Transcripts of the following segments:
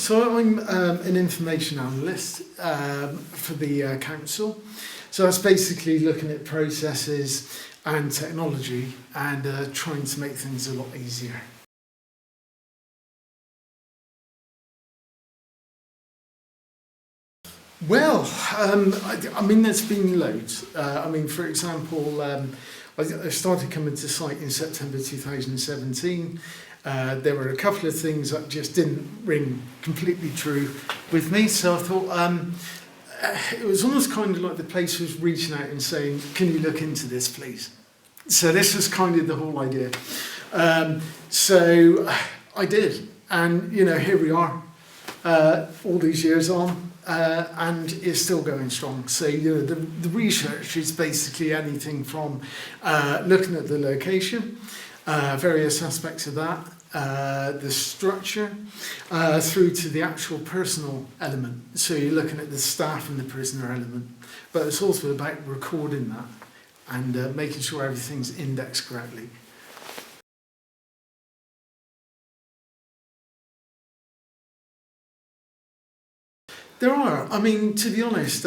So I'm an information analyst for the council. So that's basically looking at processes and technology and trying to make things a lot easier. Well, I mean, there's been loads. I mean, for example, I started coming to site in September 2017. There were a couple of things that just didn't ring completely true with me, so I thought it was almost kind of like the place was reaching out and saying, can you look into this, please? So this was kind of the whole idea. So I did, and you know, here we are, all these years on, and it's still going strong. So you know, the research is basically anything from looking at the location, various aspects of that, the structure, through to the actual personal element. So you're looking at the staff and the prisoner element, but it's also about recording that and making sure everything's indexed correctly. There are. I mean, to be honest,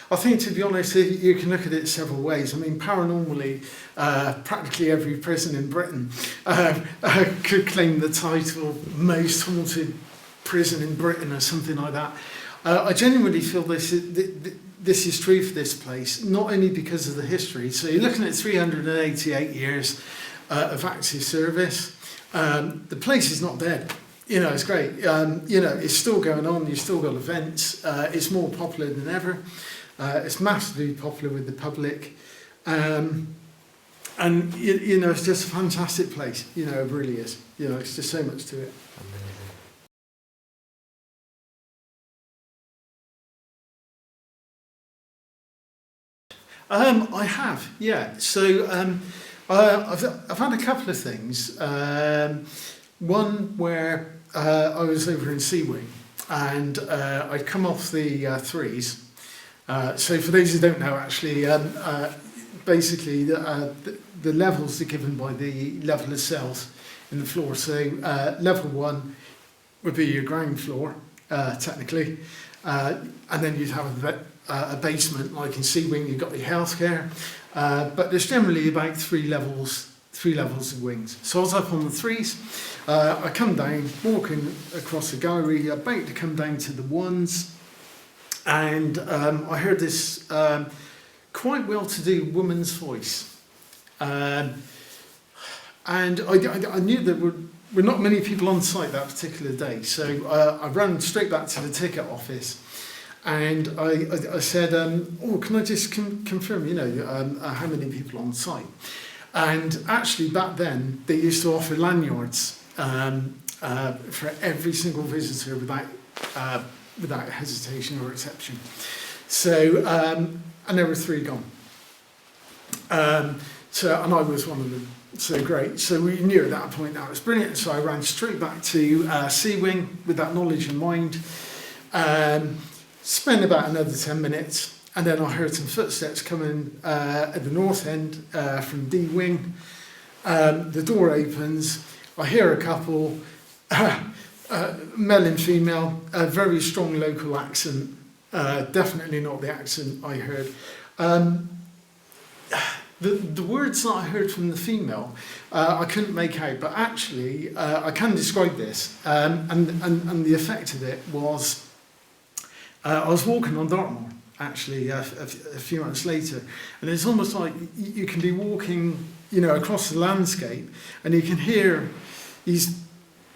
I think, to be honest, you can look at it several ways. I mean, paranormally, practically every prison in Britain could claim the title most haunted prison in Britain or something like that. I genuinely feel this is true for this place, not only because of the history. So you're looking at 388 years of active service. The place is not dead. You know, it's great. You know, it's still going on. You've still got events. It's more popular than ever. It's massively popular with the public. And you know, it's just a fantastic place. You know, it really is. You know, it's just so much to it. I have, yeah. So I've had a couple of things. One where I was over in Sea Wing and I'd come off the threes. So for those who don't know, actually, basically the levels are given by the level of cells in the floor. So level 1 would be your ground floor, technically, and then you'd have a basement, like in Sea Wing. You've got your healthcare, but there's generally about three levels of wings. So I was up on the threes. I come down, walking across the gallery, about to come down to the ones. And I heard this quite well-to-do woman's voice. And I knew there were not many people on site that particular day. So I ran straight back to the ticket office. And I said, oh, can I just confirm, you know, how many people on site? And actually back then, they used to offer lanyards for every single visitor without hesitation or exception. So, and there were 3 gone. So, and I was one of them. So great. So we knew at that point that was brilliant. So I ran straight back to Sea Wing with that knowledge in mind. Spent about another 10 minutes. And then I heard some footsteps coming at the north end from D Wing. The door opens. I hear a couple. Male and female, a very strong local accent, definitely not the accent I heard. The words that I heard from the female, I couldn't make out, but actually I can describe this, and the effect of it was, I was walking on Dartmoor, actually, a few months later, and it's almost like you can be walking, you know, across the landscape, and you can hear these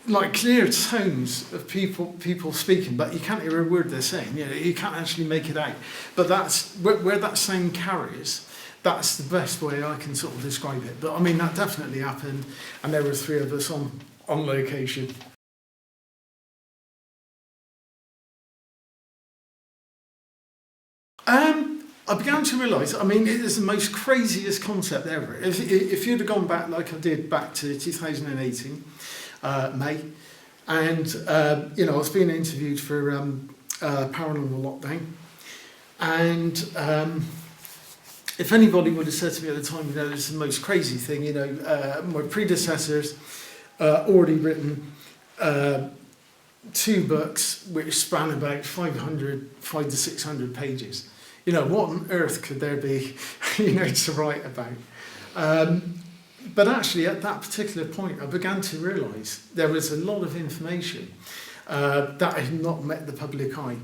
like clear tones of people speaking, but you can't hear a word they're saying. You know, you can't actually make it out. But that's where that sound carries. That's the best way I can sort of describe it. But I mean, that definitely happened, and there were 3 of us on location. I began to realise, I mean, it is the most craziest concept ever. If you'd have gone back like I did back to 2018, May, and you know, I was being interviewed for Paranormal Lockdown, and if anybody would have said to me at the time, you know, this is the most crazy thing, you know, my predecessors already written 2 books which span about 500 to 600 pages. You know, what on earth could there be, to write about? But actually, at that particular point, I began to realise there was a lot of information that had not met the public eye.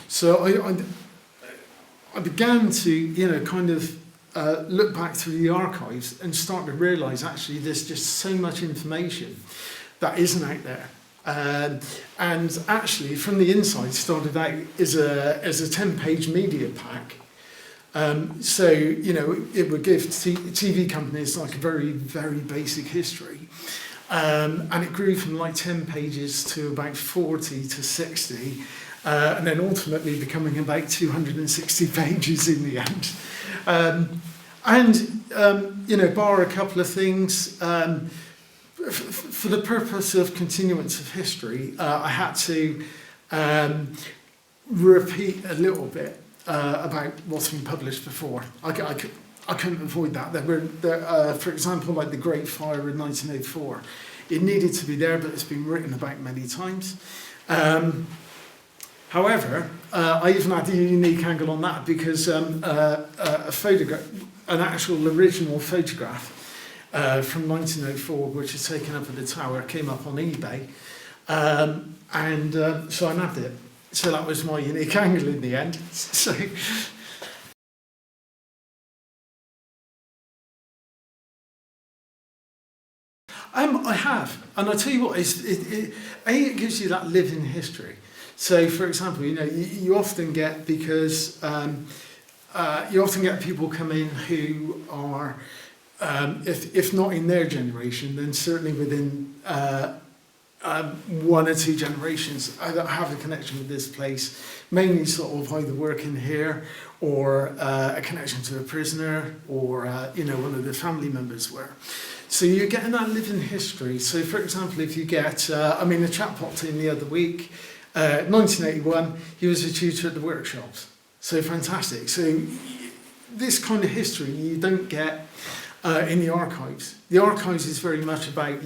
So I began to, kind of look back through the archives and start to realise actually there's just so much information that isn't out there. And actually, from the inside, started out as a 10-page media pack. So, it would give TV companies like a very, very basic history. And it grew from like 10 pages to about 40 to 60, and then ultimately becoming about 260 pages in the end. Bar a couple of things, for the purpose of continuance of history, I had to repeat a little bit about what's been published before. I couldn't avoid that. For example, like the Great Fire in 1904. It needed to be there, but it's been written about many times. However, I even had a unique angle on that because a photograph, an actual original photograph from 1904, which is taken up at the tower, came up on eBay, so I nabbed it. So that was my unique angle in the end. So. I have, and I tell you what, it gives you that living history. So, for example, you often get, because you often get people come in who are, if not in their generation, then certainly within 1 or 2 generations, that have a connection with this place, mainly sort of either working here or a connection to a prisoner or, one of the family members were. So you're getting that living history. So, for example, if you get, a chap popped in the other week, 1981, he was a tutor at the workshops. So fantastic. So this kind of history you don't get in the archives. The archives is very much about,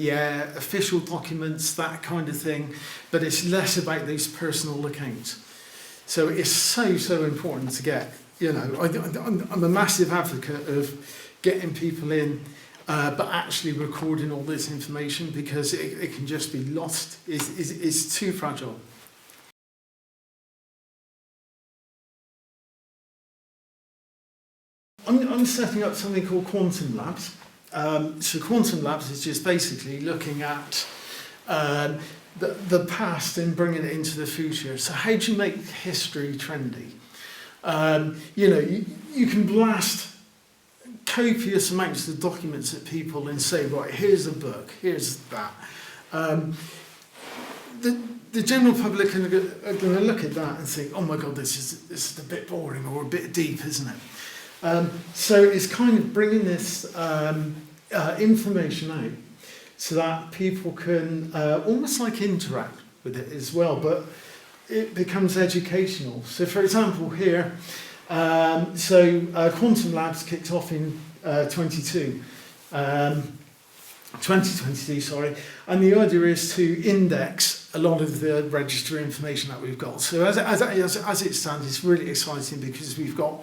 official documents, that kind of thing, but it's less about those personal accounts. So it's so important to get. I'm a massive advocate of getting people in, but actually recording all this information, because it can just be lost. It's too fragile. I'm setting up something called Quantum Labs. So Quantum Labs is just basically looking at the past and bringing it into the future. So how do you make history trendy? You can blast copious amounts of documents at people and say, right, here's a book, here's that. The general public are going to look at that and think, oh my God, this is a bit boring or a bit deep, isn't it? So it's kind of bringing this information out so that people can almost like interact with it as well, but it becomes educational. So for example here, Quantum Labs kicked off in 2022, and the idea is to index a lot of the register information that we've got. So as it stands, it's really exciting because we've got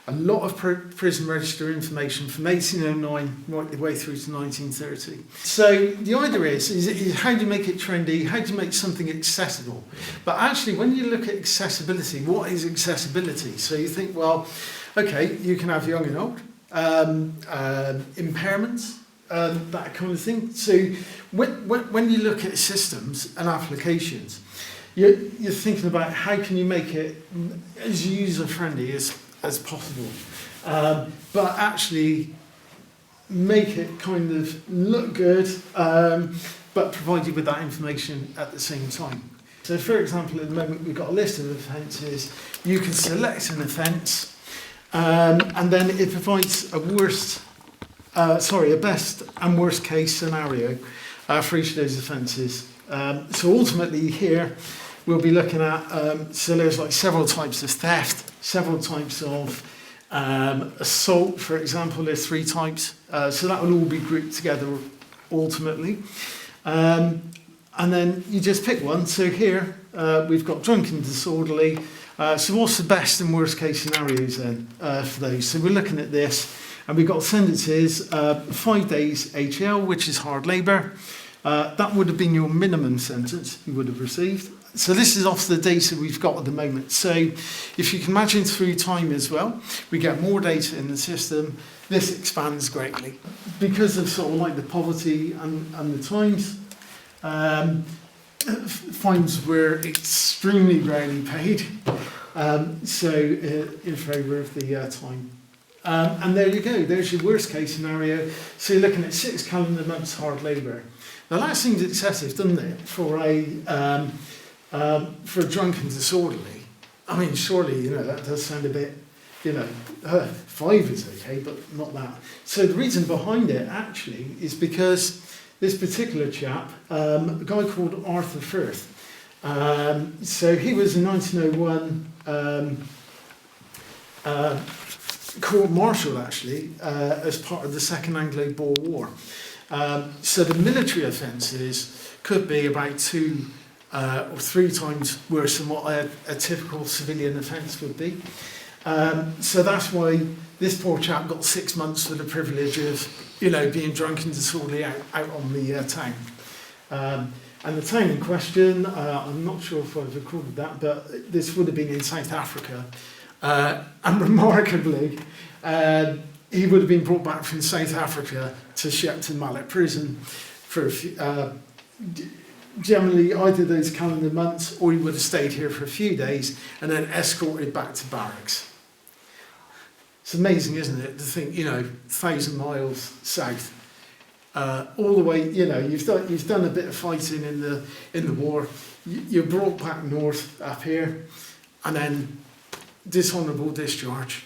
a lot of prison register information from 1809 right the way through to 1930. So the idea is how do you make it trendy? How do you make something accessible? But actually, when you look at accessibility, what is accessibility? So you think, well, okay, you can have young and old, impairments, that kind of thing. So when you look at systems and applications, you're thinking about how can you make it as user-friendly as possible, but actually make it kind of look good, but provide you with that information at the same time. So for example, at the moment we've got a list of offences. You can select an offence, and then it provides a best and worst case scenario for each of those offences. So ultimately here we'll be looking at, so there's like several types of theft, several types of assault, for example, there's 3 types. So that will all be grouped together ultimately. And and then you just pick one. So here we've got drunk and disorderly. So what's the best and worst case scenarios then for those? So we're looking at this, and we've got sentences, 5 days HL, which is hard labour. That would have been your minimum sentence you would have received. So this is off the data we've got at the moment. So if you can imagine through time as well, we get more data in the system. This expands greatly. Because of sort of like the poverty and the times, fines were extremely rarely paid. So in favour of the time. And there you go, there's your worst case scenario. So you're looking at 6 calendar months hard labour. Now that seems excessive, doesn't it, for a drunk and disorderly? I mean, surely, that does sound a bit, 5 is okay, but not that. So the reason behind it, actually, is because this particular chap, a guy called Arthur Firth, so he was in 1901 court-martial, actually, as part of the Second Anglo-Boer War. So the military offences could be about 2 or 3 times worse than what a typical civilian offence would be. So that's why this poor chap got 6 months for the privilege of, being drunk and disorderly out on the town. And the town in question, I'm not sure if I've recorded that, but this would have been in South Africa. And remarkably, he would have been brought back from South Africa to Shepton Mallet Prison for a few, generally either those calendar months, or he would have stayed here for a few days and then escorted back to barracks. It's amazing, isn't it, to think, 1,000 miles south, all the way. You've done a bit of fighting in the war. You're brought back north up here, and then dishonourable discharge.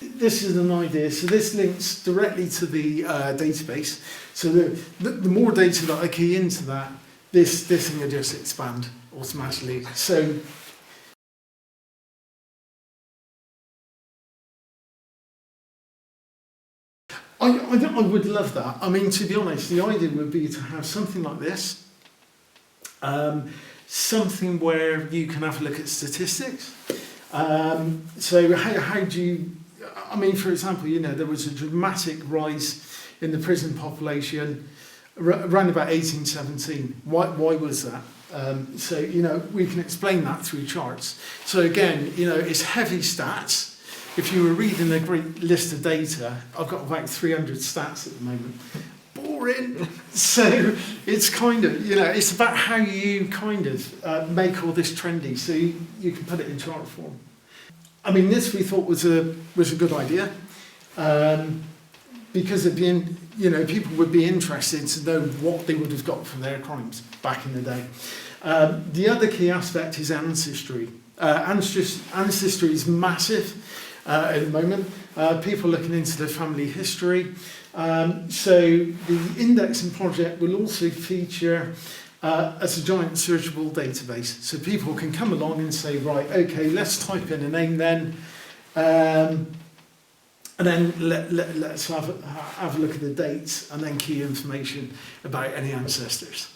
This is an idea. So this links directly to the database. So the more data that I key into that, this thing will just expand automatically. So I would love that. I mean, to be honest, the idea would be to have something like this, something where you can have a look at statistics. So how do you, I mean, for example, there was a dramatic rise in the prison population around about 1817. Why was that? So we can explain that through charts. So again, it's heavy stats. If you were reading a great list of data, I've got about 300 stats at the moment. Boring. So it's kind of, it's about how you kind of make all this trendy, so you can put it in chart form. I mean, this we thought was a good idea, because it'd be people would be interested to know what they would have got for their crimes back in the day. The other key aspect is ancestry. Ancestry is massive at the moment. People looking into their family history. So the indexing project will also feature as a giant searchable database. So people can come along and say, right, okay, let's type in a name then, and then let's have a look at the dates and then key information about any ancestors.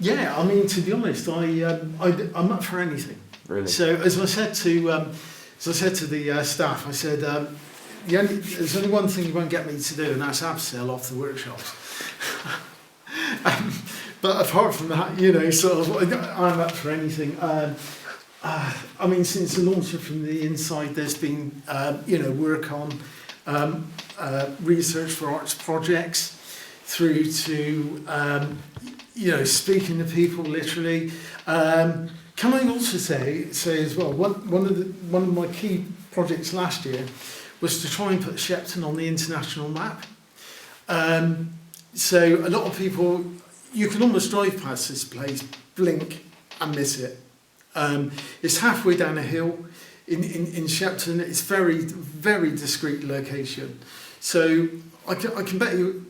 Yeah, I mean, to be honest, I'm up for anything. Really? So as I said to the staff, I said, there's only one thing you won't get me to do, and that's abseil off the workshops. But apart from that, I'm up for anything. I mean, since the launch from the inside, there's been, work on research for arts projects, through to, speaking to people literally. Can I also say as well, one of my key projects last year was to try and put Shepton on the international map. So a lot of people, you can almost drive past this place, blink and miss it. It's halfway down a hill in Shepton. It's very, very discreet location. So I can bet you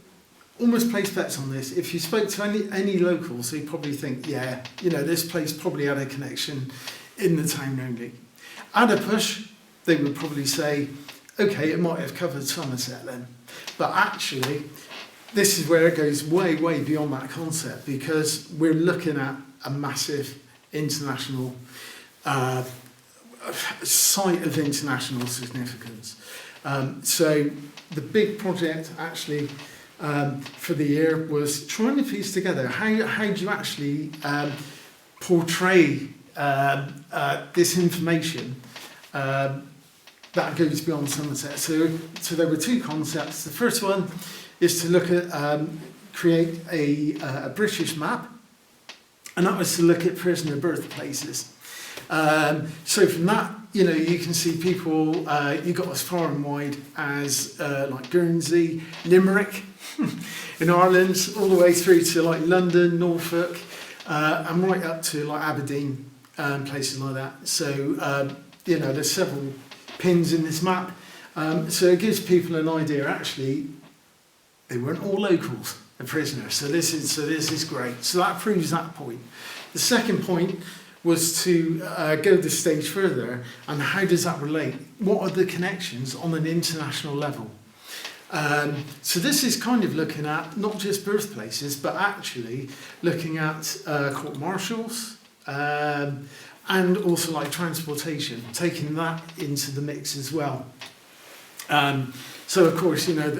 almost place bets on this. If you spoke to any locals, they'd probably think, this place probably had a connection in the town only. At a push, they would probably say, okay, it might have covered Somerset then, but actually this is where it goes way, way beyond that concept, because we're looking at a massive international site of international significance. So the big project actually for the year was trying to piece together how do you actually portray this information that goes beyond Somerset. So there were two concepts. The first one is to look at create a British map, and that was to look at prisoner birthplaces. So from that, you know, you can see people, you got as far and wide as like Guernsey, Limerick in Ireland, all the way through to like London, Norfolk, and right up to like Aberdeen, places like that. So, you know, there's several pins in this map. So it gives people an idea, actually, they weren't all locals, a prisoner. So this is great. So that proves that point. The second point was to go the stage further, and how does that relate? What are the connections on an international level? So this is kind of looking at not just birthplaces, but actually looking at court-martials, and also like transportation, taking that into the mix as well. So of course, you know,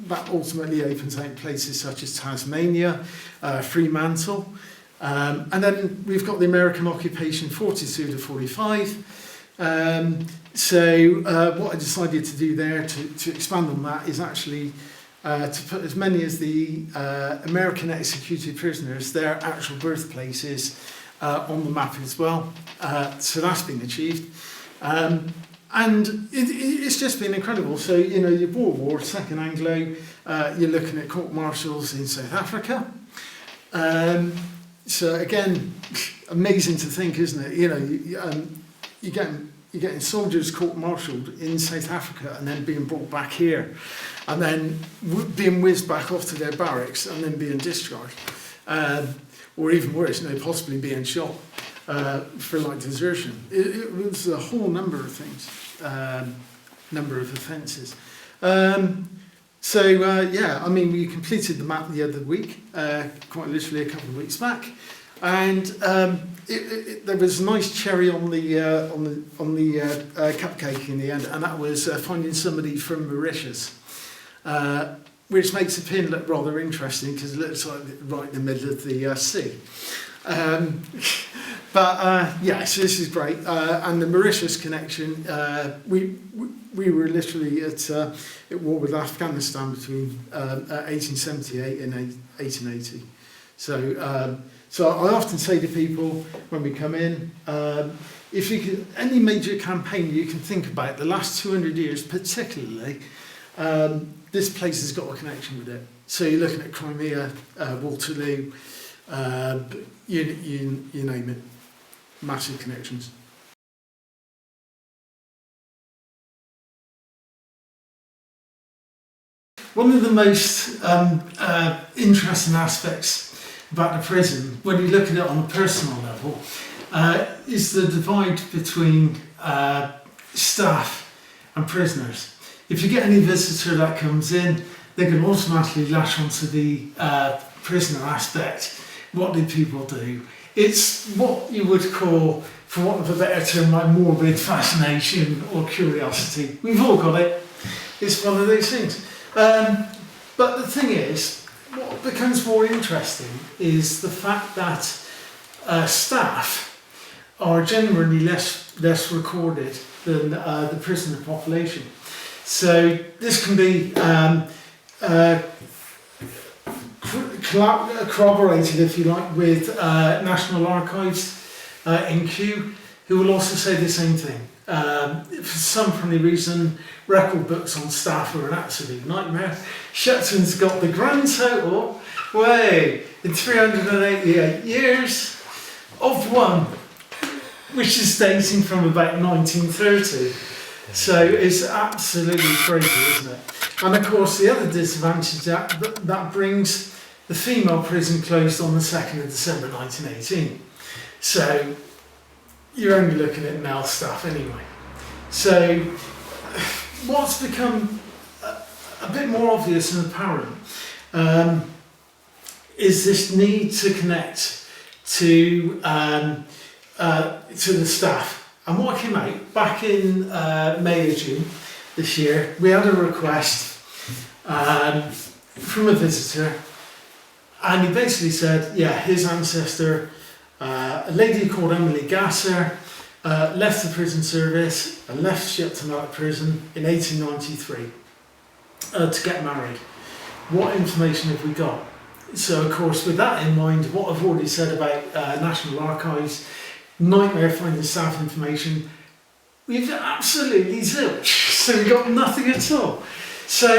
that ultimately opens out places such as Tasmania, Fremantle, and then we've got the American occupation 42 to 45. So what I decided to do there to expand on that is actually to put as many as the American executed prisoners, their actual birthplaces, on the map as well. So that's been achieved. And it's just been incredible. So, you know, your Boer War, Second Anglo, you're looking at court-martials in South Africa. So again, amazing to think, isn't it? You know, you're getting soldiers court-martialed in South Africa and then being brought back here, and then being whizzed back off to their barracks and then being discharged. Or even worse, you know, possibly being shot for like desertion. It was a whole number of things, number of offences. So yeah, I mean, we completed the map the other week, quite literally a couple of weeks back, and there was a nice cherry on the cupcake in the end, and that was finding somebody from Mauritius. Which makes the pin look rather interesting because it looks like right in the middle of the sea. But yeah, so this is great. And the Mauritius connection, we were literally at war with Afghanistan between 1878 and 1880. So I often say to people when we come in, if you could, any major campaign you can think about, the last 200 years particularly, this place has got a connection with it. So you're looking at Crimea, Waterloo, you name it, massive connections. One of the most interesting aspects about the prison, when you look at it on a personal level, is the divide between staff and prisoners. If you get any visitor that comes in, they can automatically lash onto the prisoner aspect. What do people do? It's what you would call, for want of a better term, like morbid fascination or curiosity. We've all got it. It's one of those things. But the thing is, what becomes more interesting is the fact that staff are generally less recorded than the prisoner population. So this can be corroborated, if you like, with National Archives in Kew, who will also say the same thing. For some funny reason, record books on staff are an absolute nightmare. Shepton's got the grand total, in 388 years, of one, which is dating from about 1930. So it's absolutely crazy, isn't it? And of course, the other disadvantage that brings, the female prison closed on the 2nd of December 1918. So you're only looking at male staff anyway. So what's become a bit more obvious and apparent is this need to connect to the staff. And what came out back in May or June this year, we had a request from a visitor, and he basically said, yeah, his ancestor, a lady called Emily Gasser, left the prison service and left Shepton Mallet Prison in 1893 to get married. What information have we got? So, of course, with that in mind, what I've already said about National Archives, nightmare finding staff information, we've absolutely zilch. So we got nothing at all. So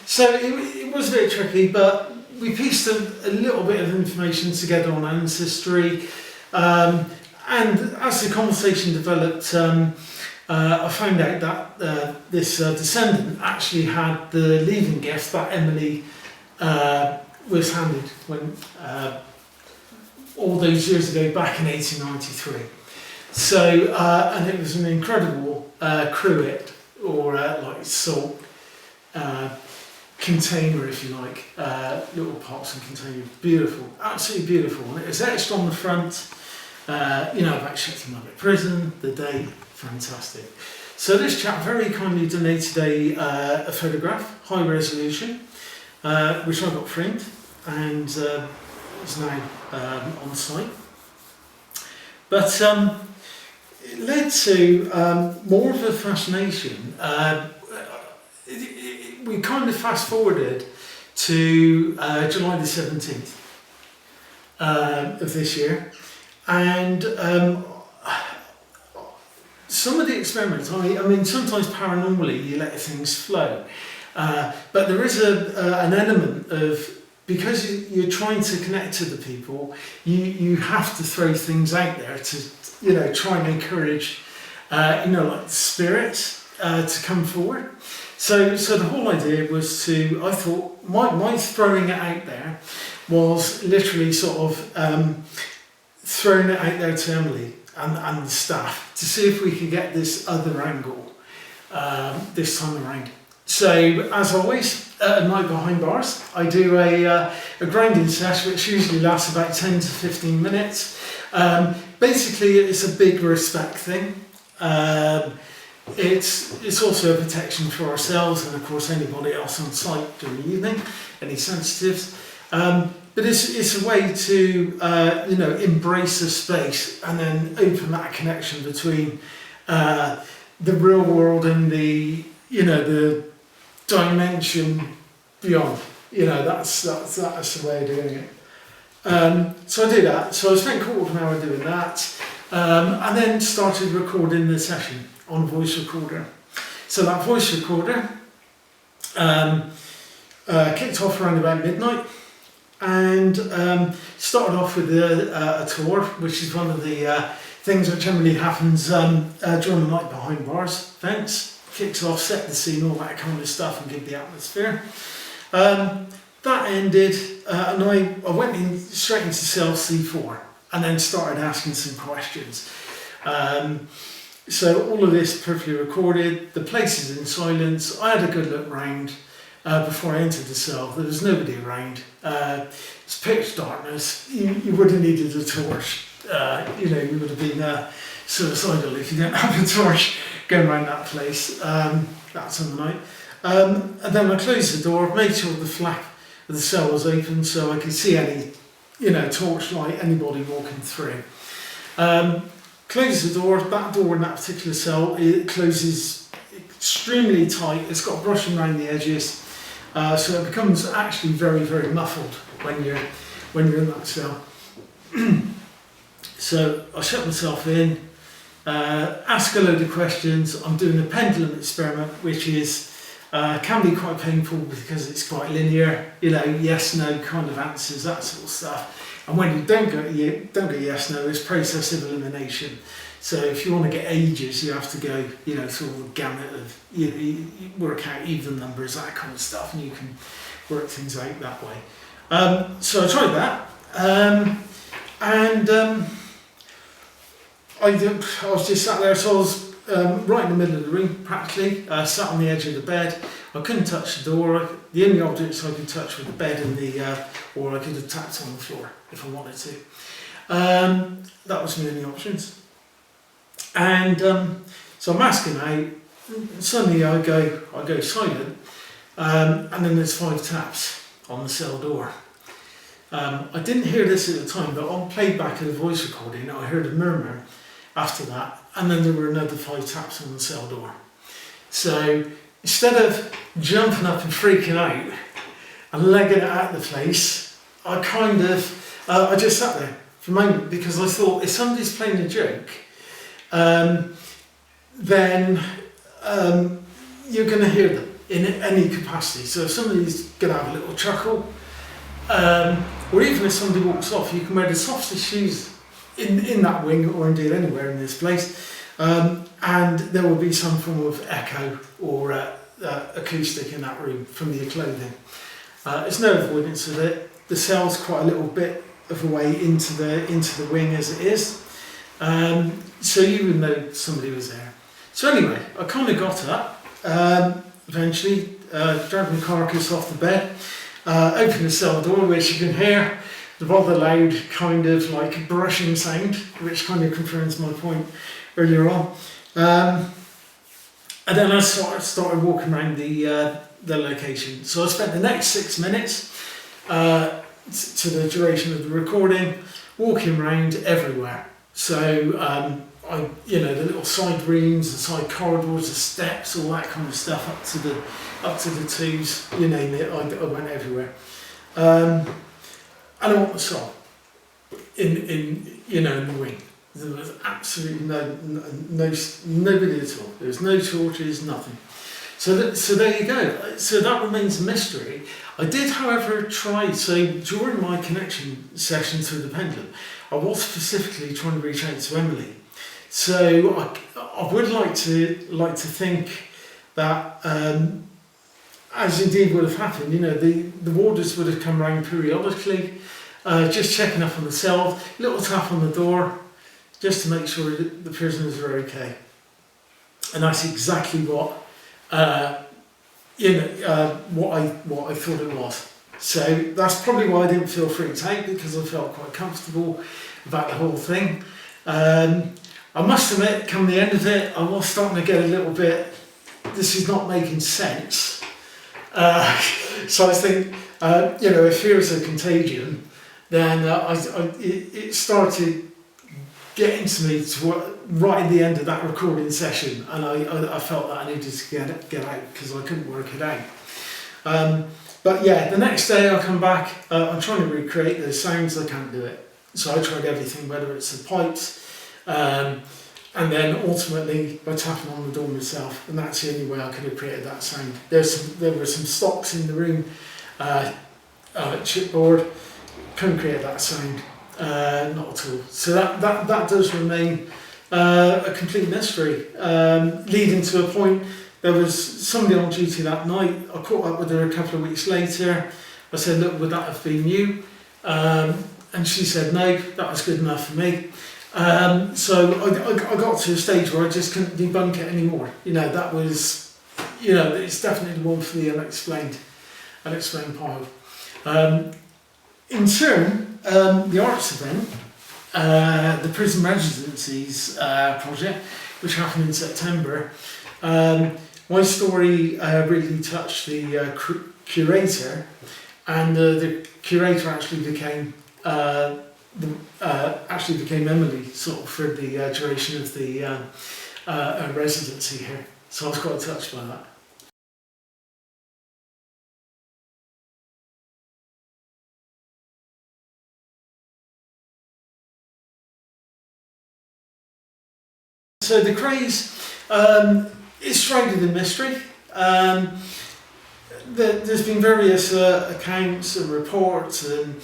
it was a bit tricky, but we pieced a little bit of information together on ancestry. And as the conversation developed, I found out that this descendant actually had the leaving gift that Emily was handed when all those years ago, back in 1893. So, and it was an incredible cruet, or like salt container, if you like, little pots and containers. Beautiful, absolutely beautiful. And it was etched on the front, about Shepton Mallet Prison, the date, fantastic. So this chap very kindly donated a photograph, high resolution, which I got framed, and is now on site. But it led to more of a fascination. We kind of fast forwarded to July the 17th of this year, and some of the experiments, I mean, sometimes paranormally you let things flow, but there is an element of, because you're trying to connect to the people, you have to throw things out there to, try and encourage, like spirits to come forward. So the whole idea was I thought, my throwing it out there was literally sort of throwing it out there to Emily and the staff to see if we could get this other angle this time around. So, as always, at a night behind bars, I do a grinding session which usually lasts about 10 to 15 minutes. Basically, it's a big respect thing. It's also a protection for ourselves and, of course, anybody else on site during the evening, any sensitives. But it's a way to, embrace a space and then open that connection between the real world and the dimension beyond. That's the way of doing it. So I do that. So I spent a quarter of an hour doing that, and then started recording the session on a voice recorder. So that voice recorder kicked off around about midnight, and started off with a tour, which is one of the things that generally happens during the night behind bars events. Kicks off, set the scene, all that kind of stuff, and give the atmosphere. That ended, and I went straight into cell C4, and then started asking some questions. So all of this perfectly recorded. The place is in silence. I had a good look round before I entered the cell. There was nobody around. It's pitch darkness. You would have needed a torch. You would have been suicidal if you didn't have a torch going around that place. That's on the night. And then I closed the door, made sure the flap of the cell was open so I could see any, torchlight, anybody walking through. Close the door. That door in that particular cell, it closes extremely tight. It's got brushing around the edges, so it becomes actually very, very muffled when you're in that cell. So I shut myself in, ask a load of questions. I'm doing a pendulum experiment, which is can be quite painful because it's quite linear, yes, no kind of answers, that sort of stuff. And when you don't get yes, no, it's process of elimination. So if you want to get ages, you have to go, through all the gamut of, you work out even numbers, that kind of stuff, and you can work things out that way. So I tried that, and I was just sat there, so I was right in the middle of the room, practically, sat on the edge of the bed. I couldn't touch the door. The only objects I could touch were the bed and or I could have tapped on the floor if I wanted to. That was my only options. And so I'm asking out. Suddenly I go silent, and then there's 5 taps on the cell door. I didn't hear this at the time, but on playback of the voice recording, I heard a murmur after that, and then there were another 5 taps on the cell door. So instead of jumping up and freaking out and legging it out of the place, I I just sat there for a moment, because I thought, if somebody's playing a joke, then you're going to hear them in any capacity. So if somebody's going to have a little chuckle, or even if somebody walks off, you can wear the softest shoes in that wing, or indeed anywhere in this place, and there will be some form of echo or acoustic in that room from your clothing. There's no avoidance of it. The cell's quite a little bit of a way into the wing as it is, so you would know somebody was there. So anyway, I kind of got up, eventually, dragged my carcass off the bed, opened the cell door, which you can hear the rather loud kind of like brushing sound, which kind of confirms my point earlier on. And then I started walking around the location. So I spent the next 6 minutes, to the duration of the recording, walking around everywhere. So the little side rooms, the side corridors, the steps, all that kind of stuff, up to the tubes, you name it. I went everywhere. And I want the saw in the wing. There was absolutely nobody at all. There was no torches, nothing. So there you go. So that remains a mystery. I did, however, try. So during my connection sessions with the pendulum, I was specifically trying to reach out to Emily. So I would like to think that, as indeed would have happened, the warders would have come round periodically, just checking up on the cell, little tap on the door, just to make sure that the prisoners are okay. And that's exactly what I thought it was. So that's probably why I didn't feel freaked out, because I felt quite comfortable about the whole thing. I must admit, come the end of it, I was starting to get a little bit, this is not making sense. So I think, if fear is a contagion, then it started getting to me right at the end of that recording session, and I felt that I needed to get out, because I couldn't work it out. But yeah, the next day I come back, I'm trying to recreate those sounds, I can't do it. So I tried everything, whether it's the pipes, and then ultimately by tapping on the door myself, and that's the only way I could have created that sound. There were some stocks in the room, chipboard, couldn't create that sound, not at all. So that does remain a complete mystery, leading to a point. There was somebody on duty that night. I caught up with her a couple of weeks later. I said, look, would that have been you? And she said, no, that was good enough for me. So I got to a stage where I just couldn't debunk it anymore. That was, it's definitely the one for the unexplained pile. In turn, the arts event, the prison residencies project, which happened in September, my story really touched the curator, and the curator actually became Emily, sort of, for the duration of the residency here. So I was quite touched by that. So the Krays is shrouded in mystery. There's been various accounts and reports, and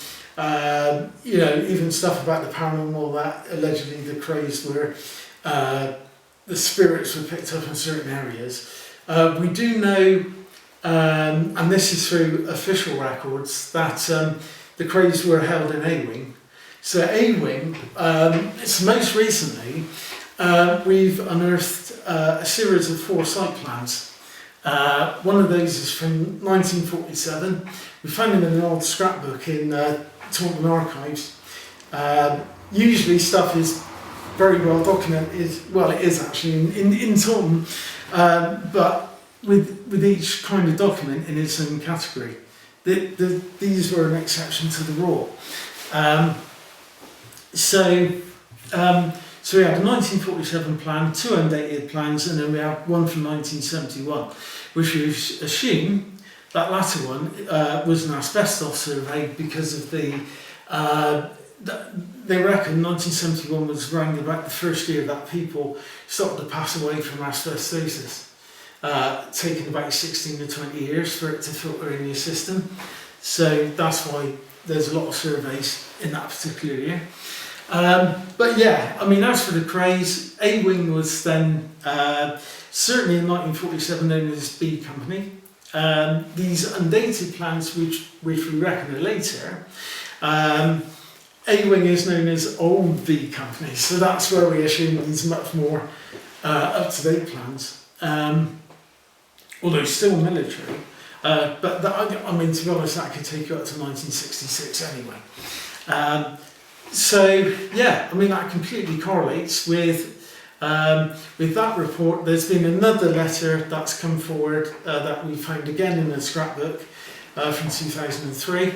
even stuff about the paranormal, that allegedly the Krays were, the spirits were picked up in certain areas. We do know, and this is through official records, that the Krays were held in A-Wing. So A-Wing, it's most recently, we've unearthed a series of 4 site plans. One of those is from 1947. We found them in an old scrapbook in Taunton Archives. Usually stuff is very well documented, well it is actually in Taunton, but with each kind of document in its own category. These were an exception to the rule. So we had a 1947 plan, 2 undated plans, and then we had one from 1971, which we assume that latter one was an asbestos survey because of the, they reckon 1971 was around about the first year that people started to pass away from asbestosis. Taking about 16 to 20 years for it to filter in your system. So that's why there's a lot of surveys in that particular year. But yeah, I mean, as for the Krays, A Wing was then certainly in 1947 known as B Company. These undated plans, which we reckon are later, A Wing is known as Old B Company. So that's where we assume these much more up-to-date plans. Although still military, but that, I mean, to be honest, that could take you up to 1966 anyway. So yeah, I mean, that completely correlates with that report. There's been another letter that's come forward that we found again in a scrapbook from 2003.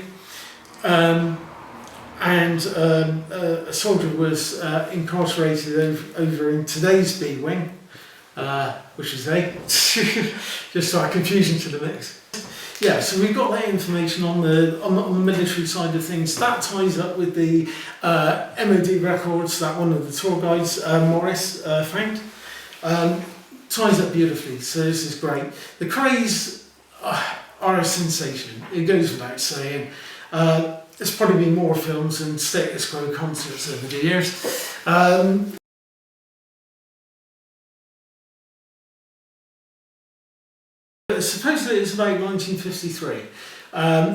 And a soldier was incarcerated over in today's B Wing, which is A, just so I confusion to the mix. Yeah, so we've got that information on the military side of things. That ties up with the MOD records that one of the tour guides, Morris, found. Ties up beautifully, so this is great. The Krays are a sensation, it goes without saying. There's probably been more films and status quo concerts over the years. Supposedly it's about 1953.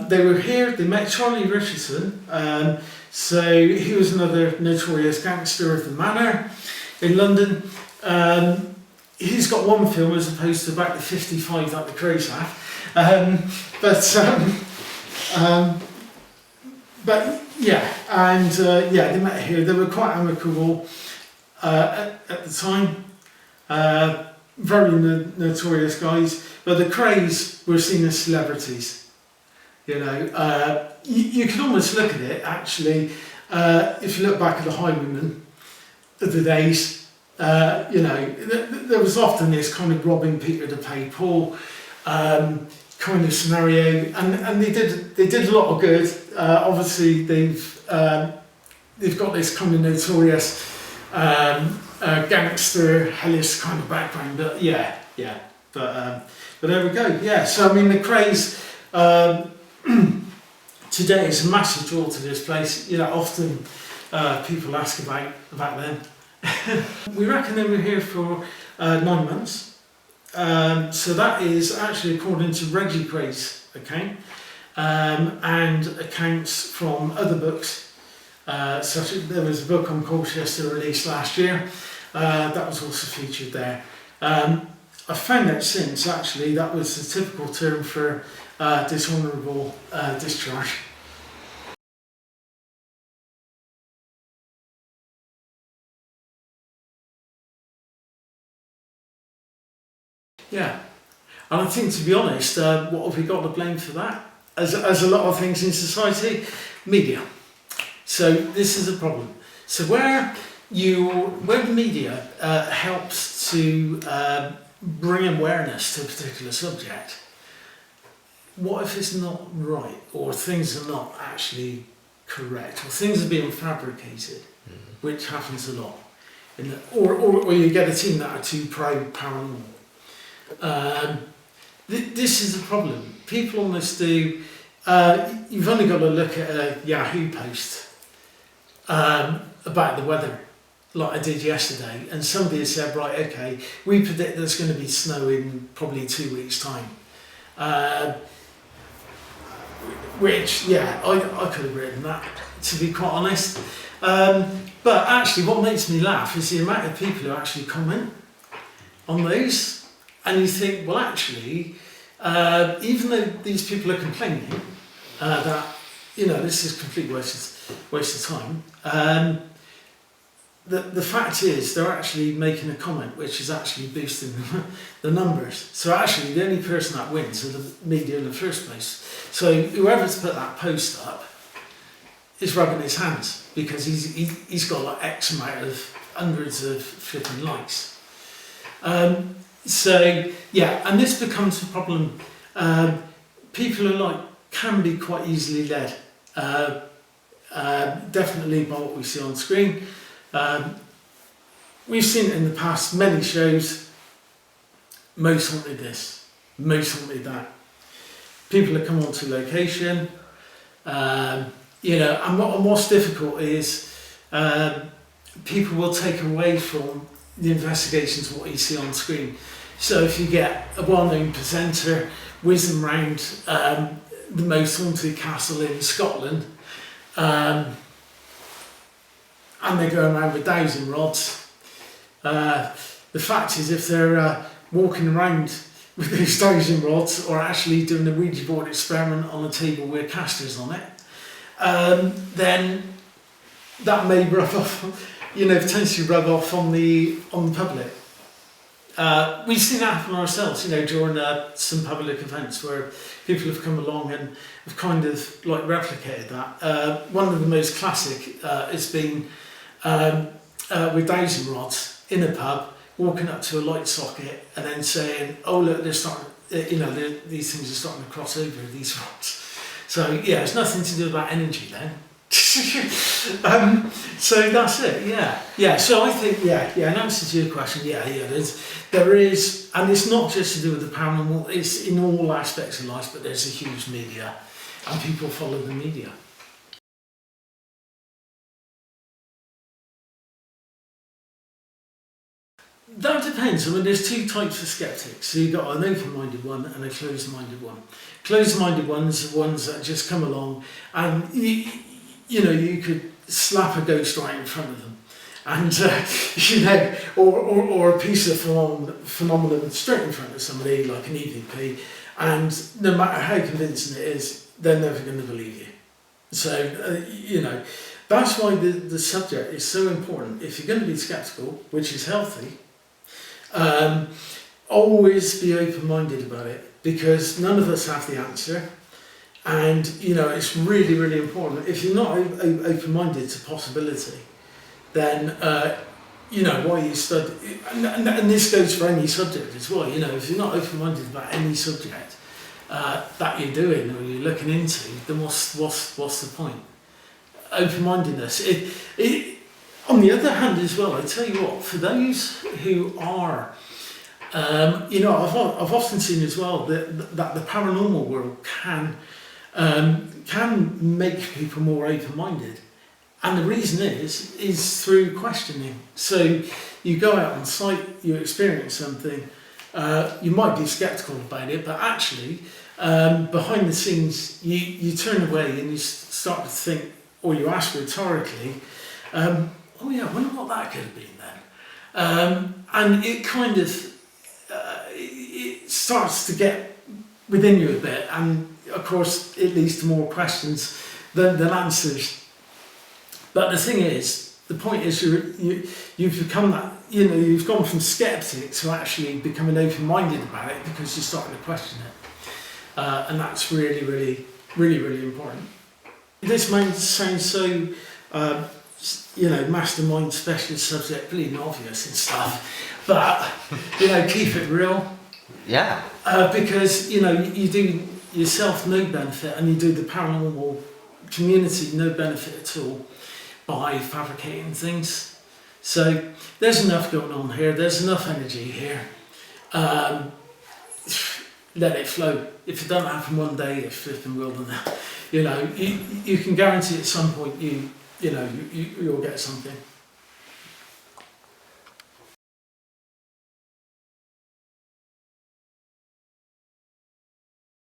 They were here, they met Charlie Richardson, so he was another notorious gangster of the manor in London. He's got one film as opposed to about the 55 that the Krays have. But yeah, and yeah, they met here. They were quite amicable at the time. Very notorious guys, but the Krays were seen as celebrities. You know, you can almost look at it actually. If you look back at the Highwaymen of the days, you know, there was often this kind of robbing Peter to pay Paul kind of scenario, and they did a lot of good. Obviously, they've got this kind of notorious gangster, hellish kind of background, but yeah. But there we go. Yeah. So I mean, the Krays today is a massive draw to this place. You know, often people ask about them. We reckon they were here for 9 months. So that is actually according to Reggie Kray's account, and accounts from other books. Such as there was a book on Colchester released last year. That was also featured there. I found out since actually that was the typical term for dishonourable discharge. Yeah, and I think, to be honest, what have we got to blame for that? As a lot of things in society, media. So this is a problem. So where the media helps to bring awareness to a particular subject, what if it's not right, or things are not actually correct, or things are being fabricated, which happens a lot, or you get a team that are too paranormal. This is a problem. People almost do. You've only got to look at a Yahoo post about the weather, like I did yesterday, and somebody has said, right, okay, we predict there's going to be snow in probably 2 weeks' time. Which, yeah, I could have written that, to be quite honest. But actually, what makes me laugh is the amount of people who actually comment on those, and you think, well, actually, even though these people are complaining that this is a complete waste of time, the fact is they're actually making a comment which is actually boosting the numbers. So actually, the only person that wins are the media in the first place. So whoever's put that post up is rubbing his hands because he's got like X amount of hundreds of flipping likes. So yeah, and this becomes a problem. People are can be quite easily led. Definitely by what we see on screen. We've seen it in the past, many shows. Most wanted this, most wanted that. People have come onto location. And what's difficult is people will take away from the investigations what you see on screen. So if you get a well-known presenter whizzing around the most haunted castle in Scotland, and they go around with dowsing rods, the fact is if they're walking around with those dowsing rods or actually doing a Ouija board experiment on a table with casters on it, then that may rub off, potentially rub off on the public. We've seen that happen ourselves, during some public events where people have come along and have kind of replicated that. One of the most classic has been with dowsing rods in a pub, walking up to a light socket and then saying, "Oh look, they're starting, these things are starting to cross over these rods." So yeah, it's nothing to do about energy then. So that's it. Yeah. So I think in answer to your question, there is, and it's not just to do with the paranormal. It's in all aspects of life, but there's a huge media, and people follow the media. That depends. I mean, there's two types of skeptics. So you've got an open-minded one and a closed-minded one. Closed-minded ones are ones that just come along and you could slap a ghost right in front of them, and or a piece of phenomenon straight in front of somebody like an EVP, and no matter how convincing it is, they're never going to believe you. So that's why the subject is so important. If you're going to be skeptical, which is healthy, always be open-minded about it, because none of us have the answer, and it's really, really important. If you're not open-minded to possibility, then why you study, and this goes for any subject as well. If you're not open-minded about any subject that you're doing or you're looking into, then what's the point? Open-mindedness. On the other hand as well, I tell you what, for those who are, I've often seen as well that the paranormal world can make people more open-minded, and the reason is through questioning. So you go out on site, you experience something, you might be skeptical about it, but actually behind the scenes you turn away and you start to think, or you ask rhetorically, oh yeah, I wonder what that could have been then. And it kind of, it starts to get within you a bit, and of course it leads to more questions than answers. But the thing is, the point is you've become that, you've gone from skeptic to actually becoming open-minded about it because you're starting to question it. And that's really, really, really, really important. This might sound so, mastermind specialist subject, bleeding obvious and stuff, but, keep it real. Yeah. Because, you do yourself no benefit, and you do the paranormal community no benefit at all by fabricating things. So there's enough going on here, there's enough energy here. Let it flow. If it doesn't happen one day, it flipping will, then you can guarantee at some point you'll get something.